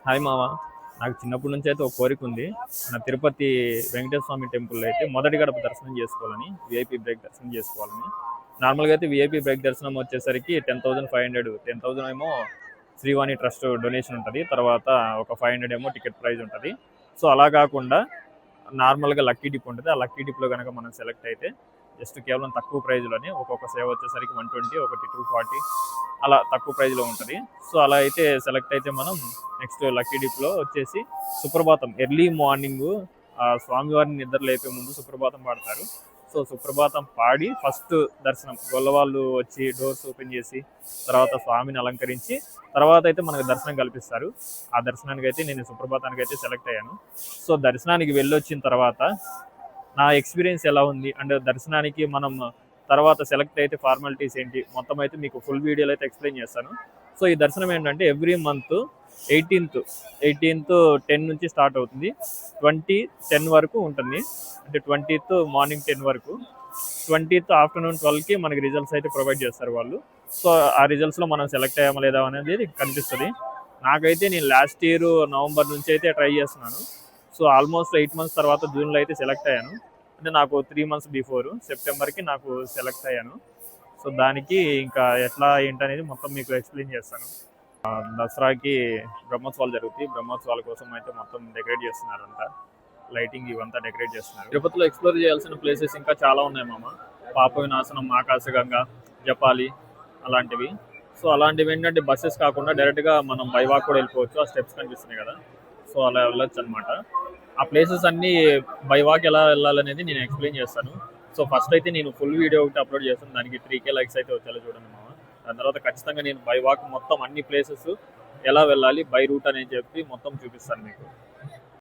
Hi మామ. నాకు చిన్నప్పటి నుంచి అయితే ఒక కోరిక ఉంది. నా తిరుపతి వెంకటేశ్వర స్వామి టెంపుల్ అయితే మొదటి గడప దర్శనం చేసుకోవాలని, విఐపి బ్రేక్ దర్శనం చేసుకోవాలని. నార్మల్గా అయితే విఐపి బ్రేక్ దర్శనం వచ్చేసరికి 10,500, 10,000 ఏమో శ్రీవాణి ట్రస్ట్ డొనేషన్ ఉంటుంది, తర్వాత ఒక 500 ఏమో టికెట్ ప్రైజ్ ఉంటుంది. సో అలా కాకుండా నార్మల్గా లక్కీ డిప్ ఉంటుంది. ఆ లక్కీ డిప్లో కనుక మనం సెలెక్ట్ అయితే జస్ట్ కేవలం తక్కువ ప్రైజ్లోనే ఒక్కొక్క సేవ వచ్చేసరికి 120, ఒకటి 240 అలా తక్కువ ప్రైజ్లో ఉంటుంది. సో అలా అయితే సెలెక్ట్ అయితే మనం నెక్స్ట్ లక్కీ డిప్లో వచ్చేసి సుప్రభాతం ఎర్లీ మార్నింగ్ స్వామివారిని నిద్ర లేపే ముందు సుప్రభాతం పాడతారు. సో సుప్రభాతం పాడి ఫస్ట్ దర్శనం గొల్లవాళ్ళు వచ్చి డోర్స్ ఓపెన్ చేసి తర్వాత స్వామిని అలంకరించి తర్వాత అయితే మనకు దర్శనం కల్పిస్తారు. ఆ దర్శనానికి అయితే నేను సుప్రభాతానికి అయితే సెలెక్ట్ అయ్యాను. సో దర్శనానికి వెళ్ళొచ్చిన తర్వాత నా ఎక్స్పీరియన్స్ ఎలా ఉంది అండ్ దర్శనానికి మనం తర్వాత సెలెక్ట్ అయితే ఫార్మాలిటీస్ ఏంటి మొత్తం అయితే మీకు ఫుల్ వీడియోలో అయితే ఎక్స్ప్లెయిన్ చేస్తాను. సో ఈ దర్శనం ఏంటంటే ఎవ్రీ మంత్ 18th 10 నుంచి స్టార్ట్ అవుతుంది, 20 10 వరకు ఉంటుంది. అంటే 20th మార్నింగ్ 10 వరకు, 20th ఆఫ్టర్నూన్ 12కి మనకి రిజల్ట్స్ అయితే ప్రొవైడ్ చేస్తారు వాళ్ళు. సో ఆ రిజల్ట్స్లో మనం సెలెక్ట్ అయ్యామా లేదా అనేది కనిపిస్తుంది. నాకైతే నేను లాస్ట్ ఇయర్ నవంబర్ నుంచి అయితే ట్రై చేస్తున్నాను. సో ఆల్మోస్ట్ 8 months తర్వాత జూన్లో అయితే సెలెక్ట్ అయ్యాను. అంటే నాకు 3 months బిఫోర్ సెప్టెంబర్కి నాకు సెలెక్ట్ అయ్యాను. సో దానికి ఇంకా ఎట్లా ఏంటనేది మొత్తం మీకు ఎక్స్ప్లెయిన్ చేస్తాను. దసరాకి బ్రహ్మోత్సవాలు జరుగుతాయి. బ్రహ్మోత్సవాల కోసం అయితే మొత్తం డెకరేట్ చేస్తున్నారు, అంతా లైటింగ్ ఇవంతా డెకరేట్ చేస్తున్నారు. తిరుపతిలో ఎక్స్ప్లోర్ చేయాల్సిన ప్లేసెస్ ఇంకా చాలా ఉన్నాయి మామ. పాప వినాశనం, ఆకాశగంగా, జపాలి అలాంటివి. సో అలాంటివి ఏంటంటే బస్సెస్ కాకుండా డైరెక్ట్గా మనం బై వాక్ కూడా వెళ్ళిపోవచ్చు. ఆ స్టెప్స్ కనిపిస్తున్నాయి కదా, సో అలా వెళ్ళొచ్చు అనమాట. ఆ ప్లేసెస్ అన్నీ బై వాక్ ఎలా వెళ్ళాలనేది నేను ఎక్స్ప్లెయిన్ చేస్తాను. సో ఫస్ట్ అయితే నేను ఫుల్ వీడియో ఒకటి అప్లోడ్ చేస్తాను, దానికి 3K లైక్స్ అయితే వచ్చేలా చూడండి మామ. దాని తర్వాత ఖచ్చితంగా నేను బై వాక్ మొత్తం అన్ని ప్లేసెస్ ఎలా వెళ్ళాలి బై రూట్ అనేది చెప్పి మొత్తం చూపిస్తాను మీకు.